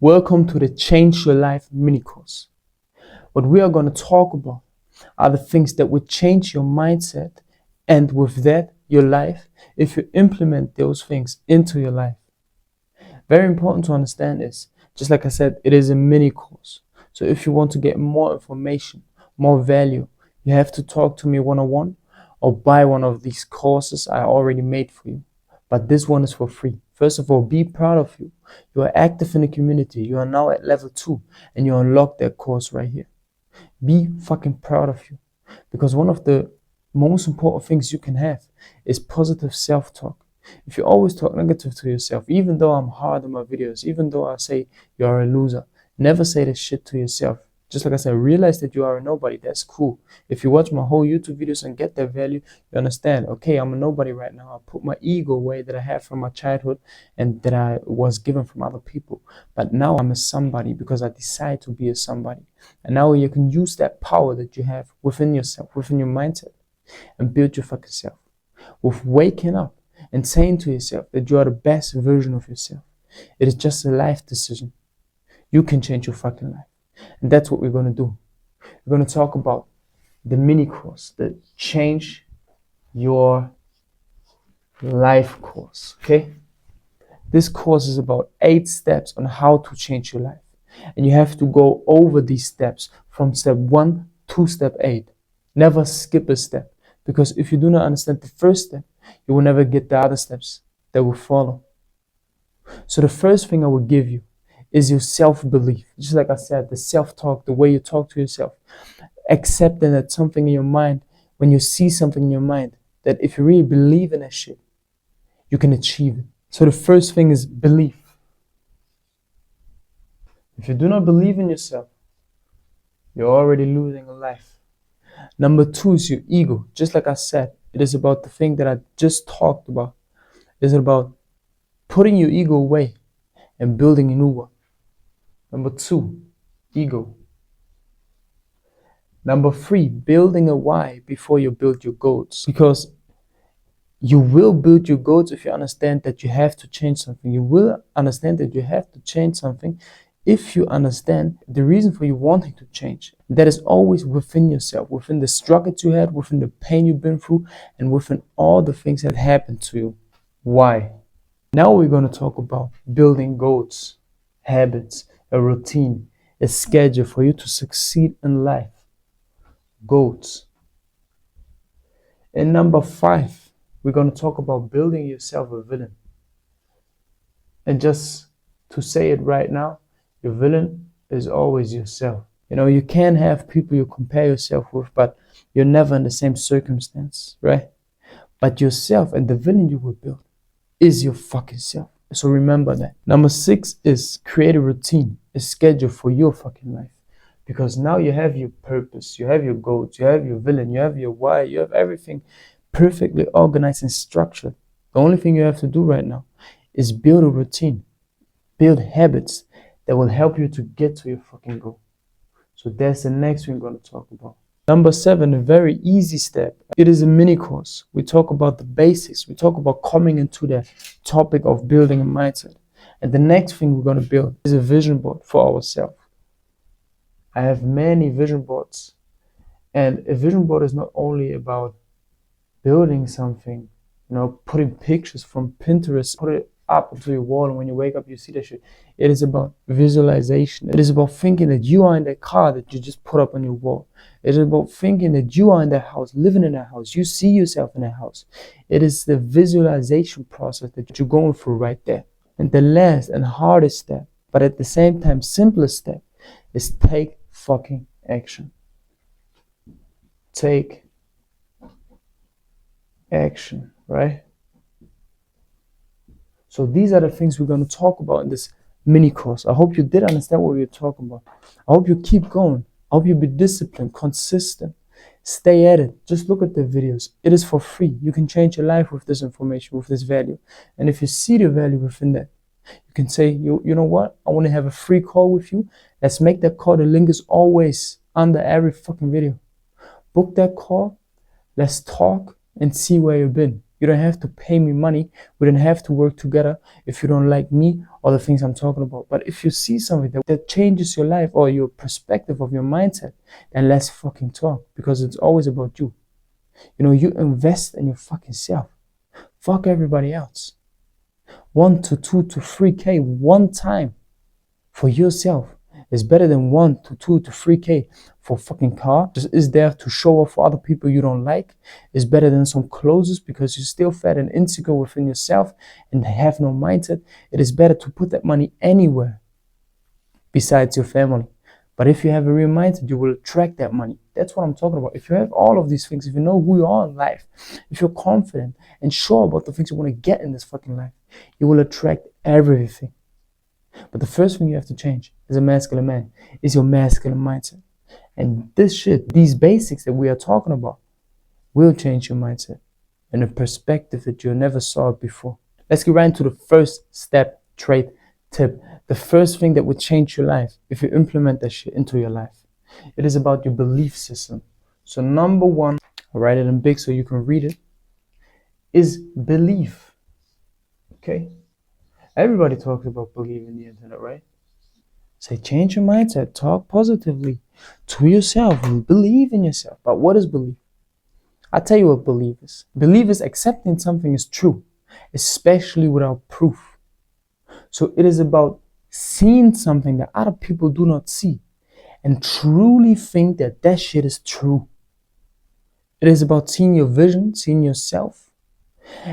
Welcome to the Change Your Life mini course. What we are going to talk about are the things that will change your mindset and with that, your life, if you implement those things into your life. Very important to understand is, just like I said, it is a mini course. So if you want to get more information, more value, you have to talk to me one-on-one or buy one of these courses I already made for you. But this one is for free. First of all, be proud of you. You are active in the community. You are now at level 2 and you unlock that course right here. Be fucking proud of you. Because one of the most important things you can have is positive self-talk. If you always talk negative to yourself, even though I'm hard on my videos, even though I say you're a loser, never say this shit to yourself. Just like I said, realize that you are a nobody. That's cool. If you watch my whole YouTube videos and get that value, you understand, okay, I'm a nobody right now. I put my ego away that I had from my childhood and that I was given from other people. But now I'm a somebody because I decide to be a somebody. And now you can use that power that you have within yourself, within your mindset, and build your fucking self. With waking up and saying to yourself that you are the best version of yourself. It is just a life decision. You can change your fucking life. And that's what we're going to do. We're going to talk about the mini course, the Change Your Life course, okay? This course is about 8 steps on how to change your life. And you have to go over these steps from step 1 to step 8. Never skip a step. Because if you do not understand the first step, you will never get the other steps that will follow. So the first thing I will give you is your self-belief. Just like I said, the self-talk, the way you talk to yourself. Accepting that something in your mind, when you see something in your mind, that if you really believe in that shit, you can achieve it. So the first thing is belief. If you do not believe in yourself, you're already losing a life. Number 2 is your ego. Just like I said, it is about the thing that I just talked about. It is about putting your ego away and building a new one. Number 2, ego. Number 3, building a why before you build your goals. Because you will build your goals if you understand that you have to change something. You will understand that you have to change something if you understand the reason for you wanting to change. That is always within yourself, within the struggles you had, within the pain you've been through, and within all the things that happened to you. Why? Now we're going to talk about building goals, habits, a routine, a schedule for you to succeed in life. Goals. And number 5, we're going to talk about building yourself a villain. And just to say it right now, your villain is always yourself. You know, you can have people you compare yourself with, but you're never in the same circumstance, right? But yourself and the villain you will build is your fucking self. So remember that. Number 6 is create a routine, a schedule for your fucking life. Because now you have your purpose, you have your goals, you have your villain, you have your why, you have everything perfectly organized and structured. The only thing you have to do right now is build a routine, build habits that will help you to get to your fucking goal. So that's the next thing we're going to talk about. Number 7, a very easy step. It is a mini course. We talk about the basics. We talk about coming into the topic of building a mindset. And the next thing we're going to build is a vision board for ourselves. I have many vision boards. And a vision board is not only about building something, you know, putting pictures from Pinterest, put it up onto your wall, and when you wake up you see that shit. It is about visualization. It is about thinking that you are in that car that you just put up on your wall. It is about thinking that you are in that house, living in that house. You see yourself in that house. It is the visualization process that you're going through right there. And the last and hardest step, but at the same time simplest step, is take fucking action. Take action, right? So these are the things we're going to talk about in this mini course. I hope you did understand what we were talking about. I hope you keep going. I hope you be disciplined, consistent. Stay at it. Just look at the videos. It is for free. You can change your life with this information, with this value. And if you see the value within that, you can say, you know what? I want to have a free call with you. Let's make that call. The link is always under every fucking video. Book that call. Let's talk and see where you've been. You don't have to pay me money. We don't have to work together if you don't like me or the things I'm talking about. But if you see something that changes your life or your perspective of your mindset, then let's fucking talk, because it's always about you. You know, you invest in your fucking self. Fuck everybody else. 1 to 2 to 3K one time for yourself is better than 1 to 2 to 3K for fucking car. Just is there to show off for other people you don't like. Is better than some clothes because you're still fat and insecure within yourself and have no mindset. It is better to put that money anywhere besides your family. But if you have a real mindset, you will attract that money. That's what I'm talking about. If you have all of these things, if you know who you are in life, if you're confident and sure about the things you want to get in this fucking life, you will attract everything. But the first thing you have to change as a masculine man is your masculine mindset. And this shit, these basics that we are talking about, will change your mindset in a perspective that you never saw it before. Let's get right into the first step, trait, tip. The first thing that would change your life if you implement that shit into your life. It is about your belief system. So number one, I'll write it in big so you can read it, is belief. Okay? Everybody talks about belief in the internet, right? Say, change your mindset, talk positively to yourself, believe in yourself. But what is belief? I'll tell you what belief is. Belief is accepting something is true, especially without proof. So it is about seeing something that other people do not see and truly think that that shit is true. It is about seeing your vision, seeing yourself,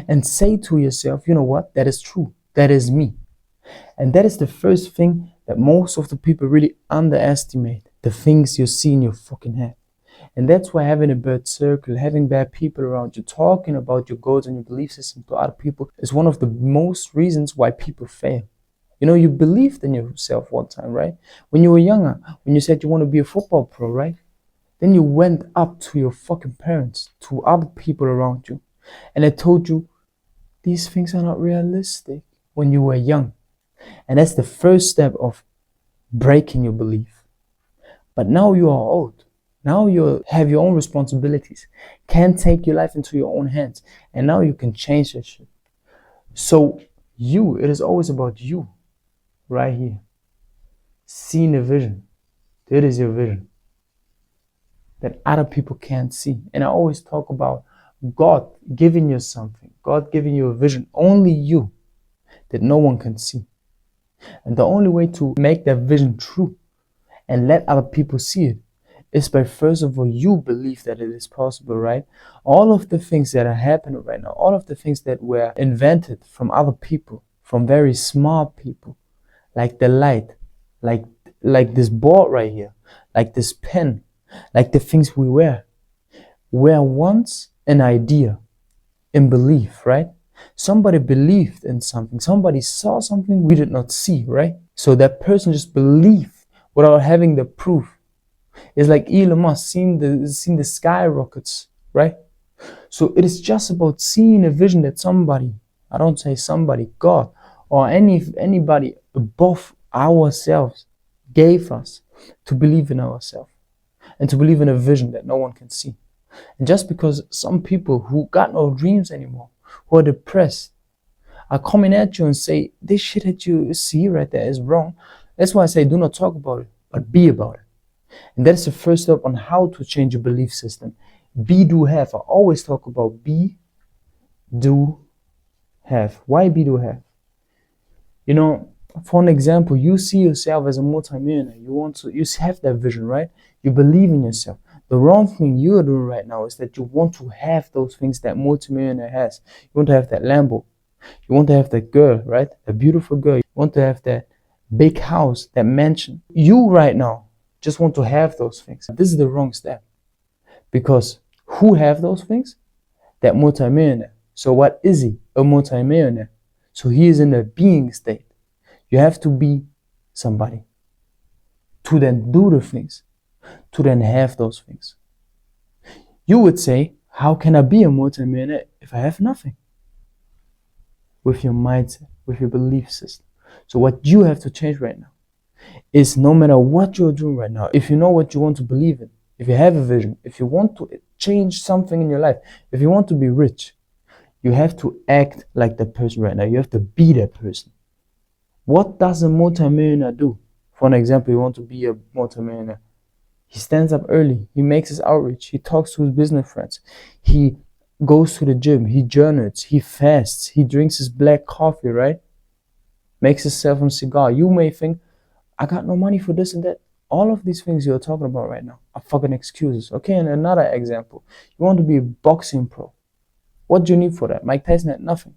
and say to yourself, you know what, that is true. That is me. And that is the first thing that most of the people really underestimate, the things you see in your fucking head. And that's why having a bad circle, having bad people around you, talking about your goals and your belief system to other people is one of the most reasons why people fail. You know, you believed in yourself one time, right? When you were younger, when you said you want to be a football pro, right? Then you went up to your fucking parents, to other people around you, and they told you these things are not realistic when you were young. And that's the first step of breaking your belief. But now you are old. Now you have your own responsibilities, can take your life into your own hands, and now you can change that shit. So it is always about you, right here. Seeing a vision. That is your vision that other people can't see. And I always talk about God giving you something, God giving you a vision, only you, that no one can see. And the only way to make that vision true and let other people see it is by, first of all, you believe that it is possible, right? All of the things that are happening right now, all of the things that were invented from other people, from very smart people, like the light, like this board right here, like this pen, like the things we wear, were once an idea in belief, right? Somebody believed in something. Somebody saw something we did not see, right? So that person just believed without having the proof. It's like Elon Musk seeing the skyrockets, right? So it is just about seeing a vision that somebody, I don't say somebody, God, or anybody above ourselves gave us to believe in ourselves and to believe in a vision that no one can see. And just because some people who got no dreams anymore, who are depressed, are coming at you and say, this shit that you see right there is wrong. That's why I say, do not talk about it, but be about it. And that's the first step on how to change your belief system. Be, do, have. I always talk about be, do, have. Why be, do, have? You know, for an example, you see yourself as a multimillionaire. You have that vision, right? You believe in yourself. The wrong thing you're doing right now is that you want to have those things that multimillionaire has. You want to have that Lambo. You want to have that girl, right? A beautiful girl. You want to have that big house, that mansion. You right now just want to have those things. This is the wrong step. Because who have those things? That multimillionaire. So what is he? A multimillionaire. So he is in a being state. You have to be somebody to then do the things, to then have those things. You would say, how can I be a multimillionaire if I have nothing? With your mindset, with your belief system. So what you have to change right now is, no matter what you're doing right now, if you know what you want to believe in, if you have a vision, if you want to change something in your life, if you want to be rich, You have to act like that person right now. You have to be that person. What does a multimillionaire do? For an example, you want to be a multimillionaire. He stands up early. He makes his outreach. He talks to his business friends. He goes to the gym. He journals. He fasts. He drinks his black coffee, right? Makes himself a cigar. You may think, I got no money for this and that. All of these things you're talking about right now are fucking excuses. Okay, and another example. You want to be a boxing pro. What do you need for that? Mike Tyson had nothing.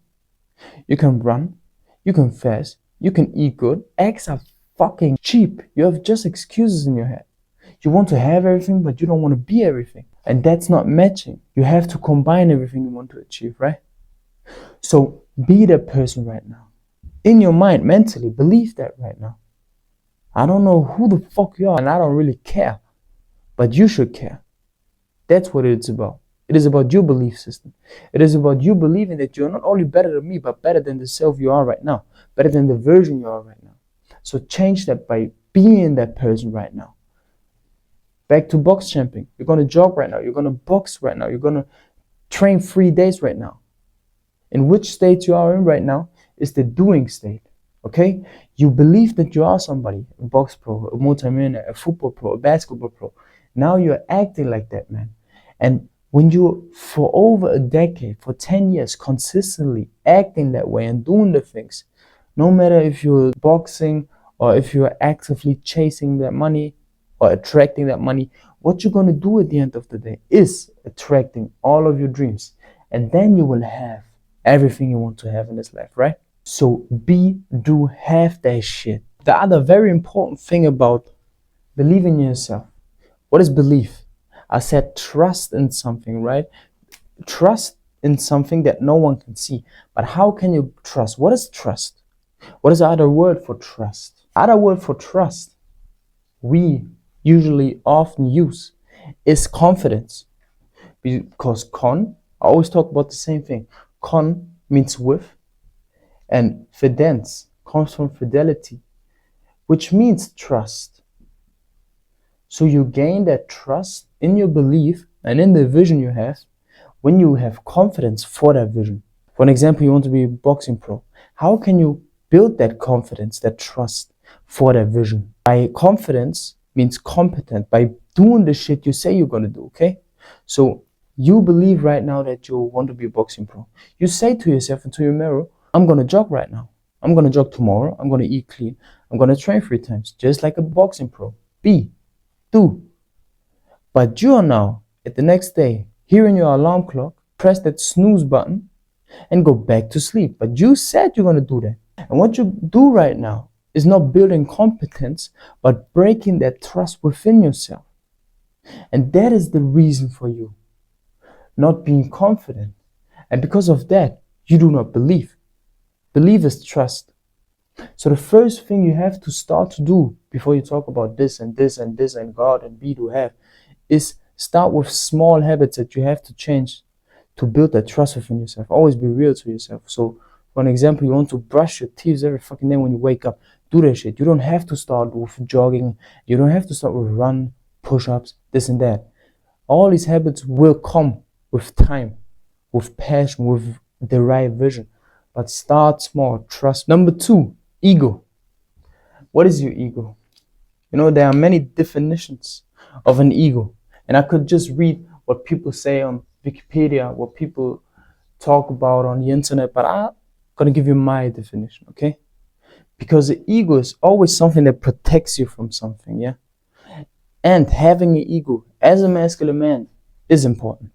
You can run. You can fast. You can eat good. Eggs are fucking cheap. You have just excuses in your head. You want to have everything, but you don't want to be everything. And that's not matching. You have to combine everything you want to achieve, right? So be that person right now. In your mind, mentally, believe that right now. I don't know who the fuck you are, and I don't really care. But you should care. That's what it's about. It is about your belief system. It is about you believing that you're not only better than me, but better than the self you are right now. Better than the version you are right now. So change that by being that person right now. Back to box champion. You're going to jog right now. You're going to box right now. You're going to train 3 days right now. In which state you are in right now is the doing state. Okay? You believe that you are somebody, a box pro, a multimillionaire, a football pro, a basketball pro. Now you're acting like that, man. And when you, for over a decade, for 10 years, consistently acting that way and doing the things, no matter if you're boxing or if you're actively chasing that money or attracting that money, what you're going to do at the end of the day is attracting all of your dreams. And then you will have everything you want to have in this life, right? So do, have that shit. The other very important thing about believing in yourself. What is belief? I said trust in something, right? Trust in something that no one can see. But how can you trust? What is trust? What is the other word for trust? Other word for trust we usually often use is confidence. Because I always talk about the same thing. Con means with, and fidence comes from fidelity, which means trust. So you gain that trust in your belief and in the vision you have when you have confidence for that vision. For an example, you want to be a boxing pro. How can you build that confidence, that trust for that vision? By confidence means competent, by doing the shit you say you're going to do, okay? So you believe right now that you want to be a boxing pro. You say to yourself into your mirror, I'm going to jog right now. I'm going to jog tomorrow. I'm going to eat clean. I'm going to train 3 times, just like a boxing pro. Do. But you are now, at the next day, hearing your alarm clock, press that snooze button and go back to sleep. But you said you're going to do that. And what you do right now is not building competence, but breaking that trust within yourself. And that is the reason for you not being confident. And because of that, you do not believe. Believe is trust. So the first thing you have to start to do before you talk about this and this and this and God and be to have is start with small habits that you have to change to build that trust within yourself. Always be real to yourself. So for an example, you want to brush your teeth every fucking day when you wake up. Do that shit. You don't have to start with jogging. You don't have to start with run, push-ups, this and that. All these habits will come with time, with passion, with the right vision. But start small, trust. Number 2, ego. What is your ego? You know, there are many definitions of an ego. And I could just read what people say on Wikipedia, what people talk about on the internet, but I'm going to give you my definition, okay? Because the ego is always something that protects you from something, yeah? And having an ego as a masculine man is important.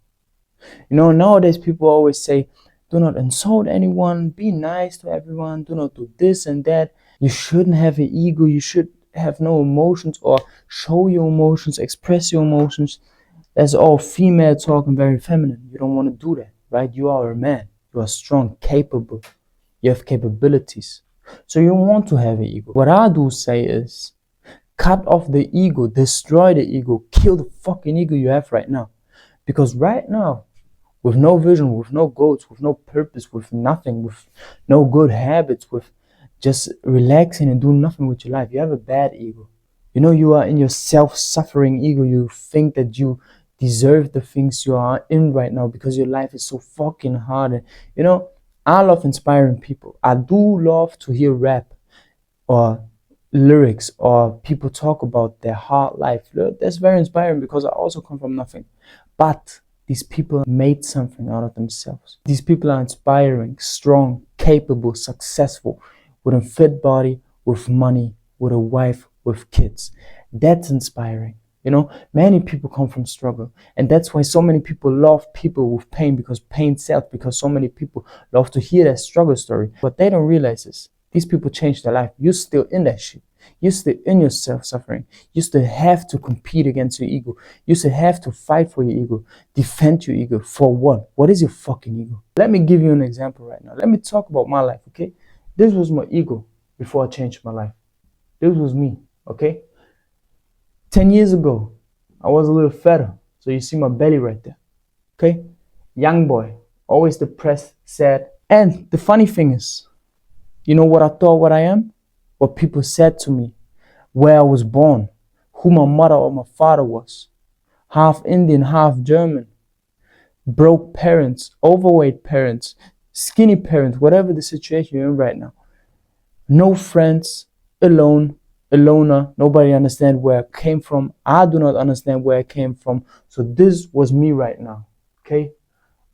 You know, nowadays people always say, do not insult anyone, be nice to everyone, do not do this and that. You shouldn't have an ego, you should have no emotions or show your emotions, express your emotions. That's all female talk and very feminine. You don't want to do that, right? You are a man, you are strong, capable, you have capabilities. So you want to have an ego. What I do say is, cut off the ego, destroy the ego, kill the fucking ego you have right now. Because right now, with no vision, with no goals, with no purpose, with nothing, with no good habits, with just relaxing and doing nothing with your life, you have a bad ego. You know, you are in your self-suffering ego. You think that you deserve the things you are in right now because your life is so fucking hard. And, I love inspiring people. I do love to hear rap or lyrics or people talk about their hard life. That's very inspiring because I also come from nothing. But these people made something out of themselves. These people are inspiring, strong, capable, successful, with a fit body, with money, with a wife, with kids. That's inspiring. Many people come from struggle. And that's why so many people love people with pain, because pain sells, because so many people love to hear that struggle story. But they don't realize this. These people changed their life. You're still in that shit. You're still in your self-suffering. You still have to compete against your ego. You still have to fight for your ego. Defend your ego. For what? What is your fucking ego? Let me give you an example right now. Let me talk about my life, okay? This was my ego before I changed my life. This was me, okay? 10 years ago, I was a little fatter. So you see my belly right there, okay? Young boy, always depressed, sad. And the funny thing is, you know what I thought what I am? What people said to me, where I was born, who my mother or my father was. Half Indian, half German. Broke parents, overweight parents, skinny parents, whatever the situation you're in right now. No friends, alone, a loner, nobody understand where I came from. I do not understand where I came from. So this was me right now, okay?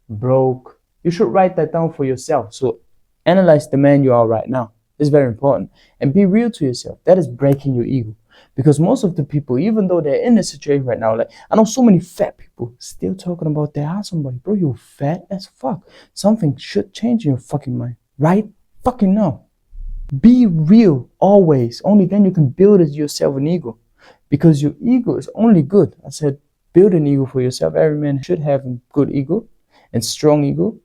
Broke. You should write that down for yourself. So analyze the man you are right now. It's very important. And be real to yourself. That is breaking your ego. Because most of the people, even though they're in this situation right now, like I know so many fat people still talking about they are somebody. Bro, you're fat as fuck. Something should change in your fucking mind. Right fucking now. Be real always. Only then you can build yourself an ego. Because your ego is only good. I said build an ego for yourself. Every man should have a good ego and strong ego.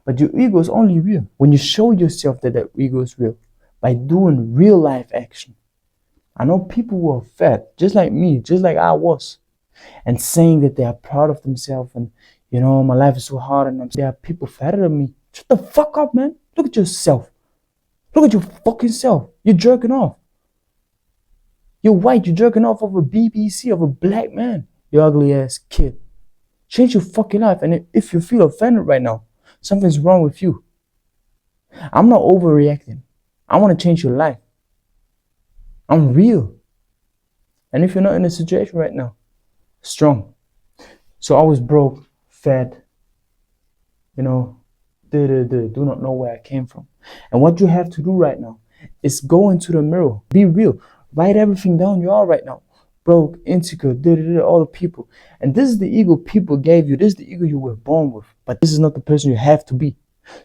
But your ego is only real when you show yourself that that ego is real by doing real life action. I know people who are fat, just like me, just like I was, and saying that they are proud of themselves and, my life is so hard and there are people fatter than me. Shut the fuck up, man. Look at yourself. Look at your fucking self. You're jerking off. You're white. You're jerking off of a BBC, of a black man. You ugly ass kid. Change your fucking life. And if you feel offended right now, something's wrong with you. I'm not overreacting. I want to change your life. I'm real. And if you're not in a situation right now, strong. So I was broke, fat, do not know where I came from. And what you have to do right now is go into the mirror. Be real. Write everything down you are right now. Broke, insecure, all the people. And this is the ego people gave you. This is the ego you were born with. But this is not the person you have to be.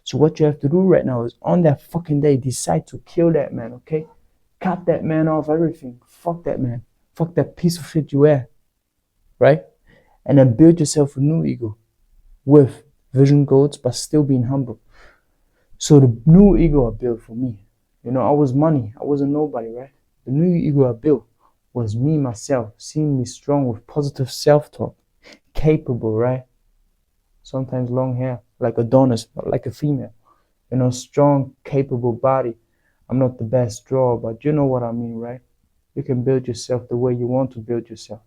So what you have to do right now is on that fucking day, decide to kill that man, okay? Cut that man off everything. Fuck that man. Fuck that piece of shit you are. Right? And then build yourself a new ego with vision goals, but still being humble. So the new ego I built for me, I was money. I wasn't nobody, right? The new ego I built was me, myself, seeing me strong with positive self-talk, capable, right? Sometimes long hair, like Adonis, not like a female. Strong, capable body. I'm not the best drawer, but you know what I mean, right? You can build yourself the way you want to build yourself.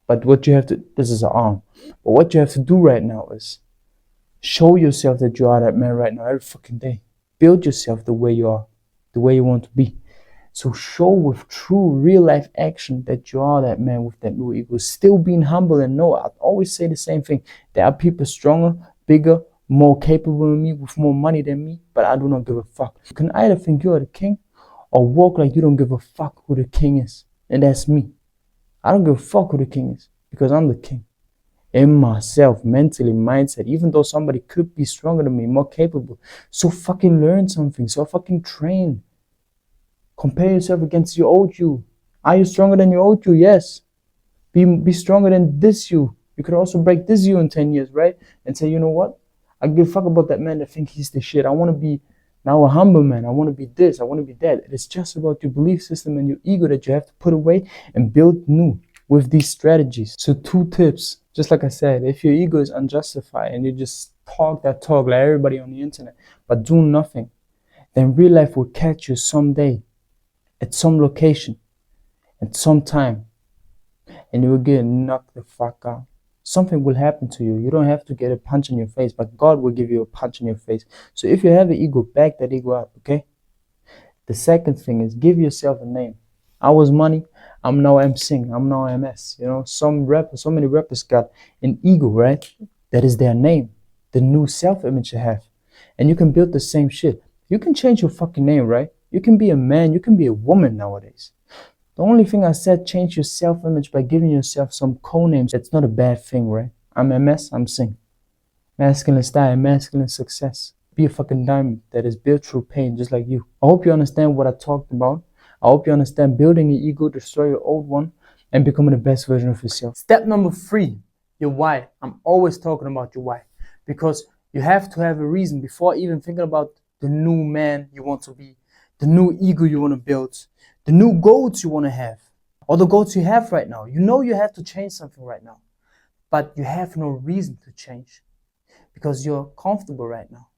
But what you have to, this is an arm, but what you have to do right now is show yourself that you are that man right now every fucking day. Build yourself the way you are, the way you want to be. So show with true real life action that you are that man with that new ego. Still being humble and know, I always say the same thing. There are people stronger, bigger, more capable than me, with more money than me, but I do not give a fuck. You can either think you are the king or walk like you don't give a fuck who the king is. And that's me. I don't give a fuck who the king is because I'm the king. In myself, mentally, mindset, even though somebody could be stronger than me, more capable. So fucking learn something. So fucking train. Compare yourself against your old you. Are you stronger than your old you? Yes. Be stronger than this you. You could also break this you in 10 years, right? And say, you know what? I give a fuck about that man that think he's the shit. I want to be now a humble man. I want to be this. I want to be that. It's just about your belief system and your ego that you have to put away and build new with these strategies. So 2 tips. Just like I said, if your ego is unjustified and you just talk that talk like everybody on the internet, but do nothing, then real life will catch you someday, at some location, at some time. and you will get knocked the fuck out. Something will happen to you. You don't have to get a punch in your face, but God will give you a punch in your face. So if you have an ego, back that ego up, okay? The second thing is give yourself a name. I was Money, I'm now MC, I'm now MS. You know, so many rappers got an ego, right? That is their name, the new self-image you have. And you can build the same shit. You can change your fucking name, right? You can be a man, you can be a woman nowadays. The only thing I said, change your self-image by giving yourself some codenames. That's not a bad thing, right? I'm MS, I'm Sing. Masculine style, masculine success. Be a fucking diamond that is built through pain, just like you. I hope you understand what I talked about. I hope you understand building your ego, destroy your old one, and becoming the best version of yourself. Step number 3, your why. I'm always talking about your why, because you have to have a reason before even thinking about the new man you want to be, the new ego you want to build, the new goals you want to have, or the goals you have right now. You know you have to change something right now, but you have no reason to change because you're comfortable right now.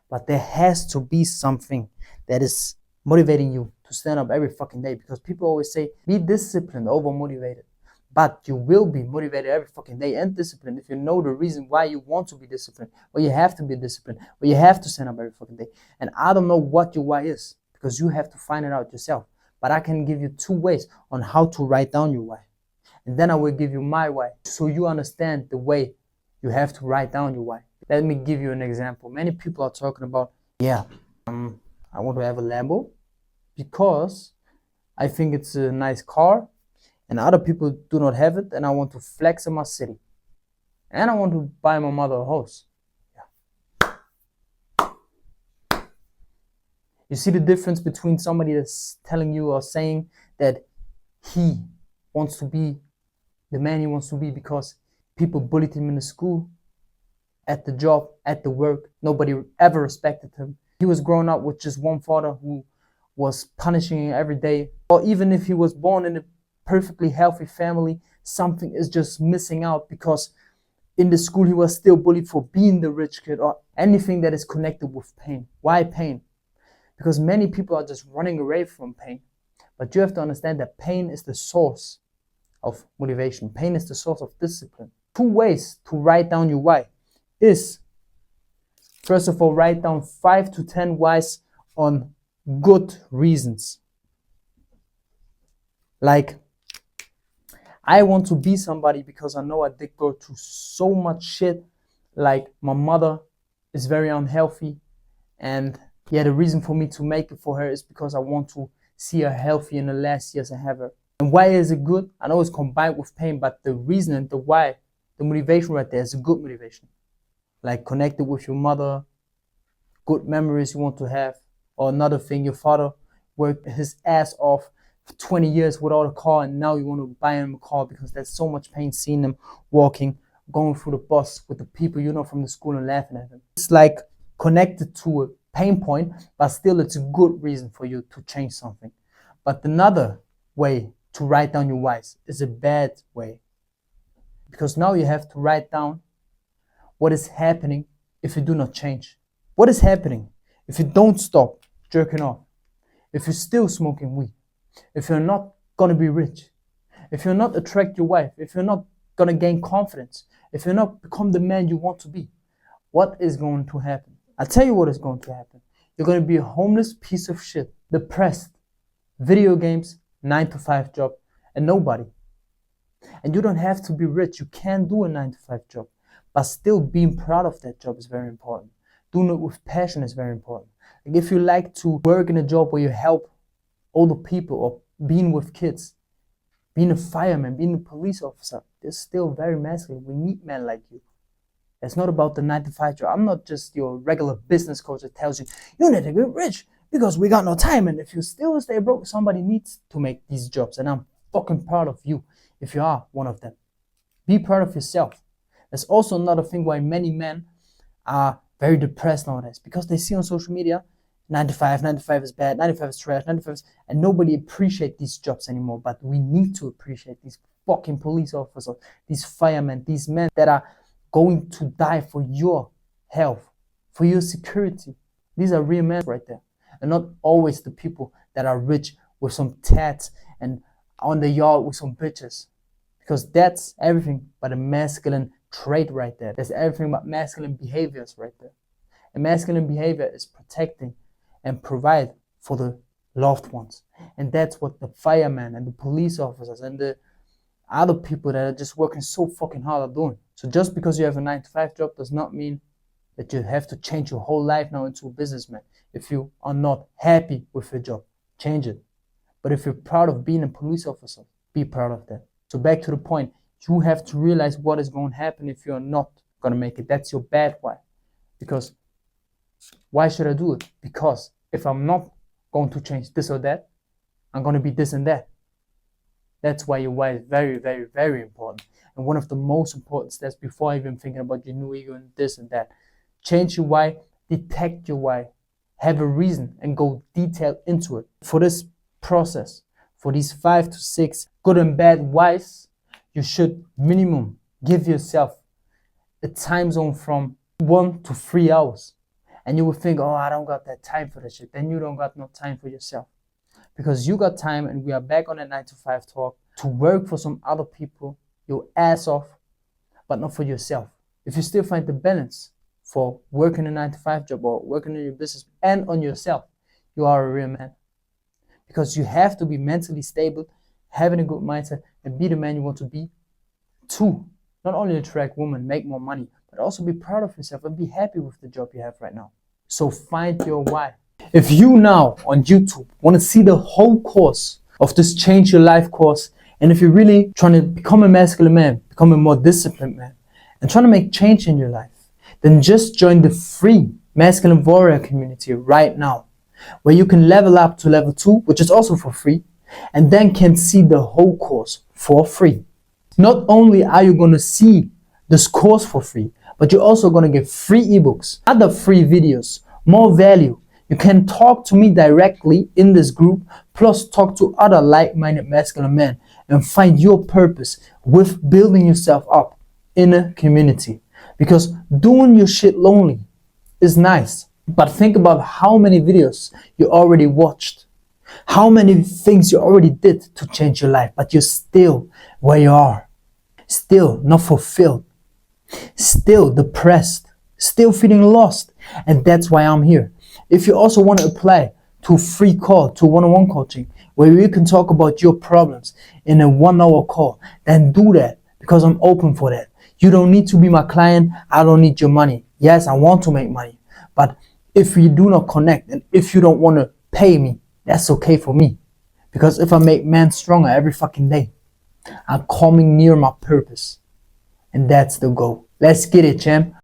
But there has to be something that is motivating you to stand up every fucking day, because people always say, be disciplined over motivated. But you will be motivated every fucking day and disciplined if you know the reason why you want to be disciplined, or you have to be disciplined, or you have to stand up every fucking day. And I don't know what your why is, because you have to find it out yourself. But I can give you 2 ways on how to write down your why. And then I will give you my why, so you understand the way you have to write down your why. Let me give you an example. Many people are talking about, I want to have a Lambo because I think it's a nice car, and other people do not have it, and I want to flex in my city. And I want to buy my mother a house. Yeah. You see the difference between somebody that's telling you or saying that he wants to be the man he wants to be because people bullied him in the school, at the job, at the work. Nobody ever respected him. He was growing up with just one father who was punishing him every day. Or even if he was born in a perfectly healthy family, something is just missing out, because in the school he was still bullied for being the rich kid, or anything that is connected with pain. Why pain? Because many people are just running away from pain. But you have to understand that pain is the source of motivation. Pain is the source of discipline. 2 ways to write down your why is, first of all, write down 5 to 10 whys on good reasons. Like, I want to be somebody because I know I did go through so much shit. Like, my mother is very unhealthy, and the reason for me to make it for her is because I want to see her healthy in the last years I have her. And why is it good? I know it's combined with pain, but the reason and the why, the motivation right there is a good motivation. Like connected with your mother, good memories you want to have. Or another thing, your father worked his ass off for 20 years without a car, and now you want to buy him a car because there's so much pain seeing him walking, going through the bus with the people you know from the school and laughing at him. It's like connected to a pain point, but still it's a good reason for you to change something. But another way to write down your whys is a bad way, because now you have to write down what is happening if you do not change. What is happening if you don't stop jerking off, if you're still smoking weed, if you're not gonna be rich, if you're not attract your wife, if you're not gonna gain confidence, if you're not become the man you want to be? What is going to happen? I'll tell you what is going to happen. You're gonna be a homeless piece of shit, depressed, video games, 9-to-5 job, and nobody. And you don't have to be rich. You can do a 9-to-5 job, but still being proud of that job is very important. Doing it with passion is very important. Like if you like to work in a job where you help older people, or being with kids, being a fireman, being a police officer, it's still very masculine. We need men like you. It's not about the 9-to-5 job. I'm not just your regular business coach that tells you, you need to get rich because we got no time. And if you still stay broke, somebody needs to make these jobs. And I'm fucking proud of you if you are one of them. Be proud of yourself. There's also another thing why many men are very depressed nowadays, because they see on social media 9-to-5 is bad, 9-to-5 is trash, 9-to-5 is, and nobody appreciates these jobs anymore. But we need to appreciate these fucking police officers, these firemen, these men that are going to die for your health, for your security. These are real men right there, and not always the people that are rich with some tats and on the yard with some bitches. Because that's everything but a masculine trait right there. That's everything but masculine behaviors right there. And masculine behavior is protecting and provide for the loved ones. And that's what the firemen and the police officers and the other people that are just working so fucking hard are doing. So just because you have a 9-to-5 job does not mean that you have to change your whole life now into a businessman. If you are not happy with your job, change it. But if you're proud of being a police officer, be proud of that. So back to the point, you have to realize what is going to happen if you're not going to make it. That's your bad why. Because why should I do it? Because if I'm not going to change this or that, I'm going to be this and that. That's why your why is very, very, very important. And one of the most important steps before even thinking about your new ego and this and that. Change your why, detect your why, have a reason, and go detailed into it. For this process, for these 5 to 6 good and bad whys, you should minimum give yourself a time zone from 1 to 3 hours. And you will think, oh, I don't got that time for that shit. Then you don't got no time for yourself. Because you got time, and we are back on that 9-to-5 talk, to work for some other people, your ass off, but not for yourself. If you still find the balance for working a 9-to-5 job or working in your business and on yourself, you are a real man. Because you have to be mentally stable, having a good mindset, and be the man you want to be to not only attract women, make more money, but also be proud of yourself and be happy with the job you have right now. So find your why. If you now on YouTube want to see the whole course of this Change Your Life course, and if you're really trying to become a masculine man, become a more disciplined man, and trying to make change in your life, then just join the free Masculine Warrior community right now, where you can level up to level 2, which is also for free, and then can see the whole course for free. Not only are you going to see this course for free, but you're also going to get free ebooks, other free videos, more value. You can talk to me directly in this group, plus talk to other like-minded masculine men and find your purpose with building yourself up in a community. Because doing your shit lonely is nice, but think about how many videos you already watched, how many things you already did to change your life, but you're still where you are, still not fulfilled, still depressed, still feeling lost. And that's why I'm here. If you also want to apply to a free call, to one-on-one coaching, where we can talk about your problems in a 1-hour call, then do that, because I'm open for that. You don't need to be my client. I don't need your money. Yes, I want to make money. But if we do not connect, and if you don't want to pay me, that's okay for me. Because if I make men stronger every fucking day, I'm coming near my purpose. And that's the goal. Let's get it, champ.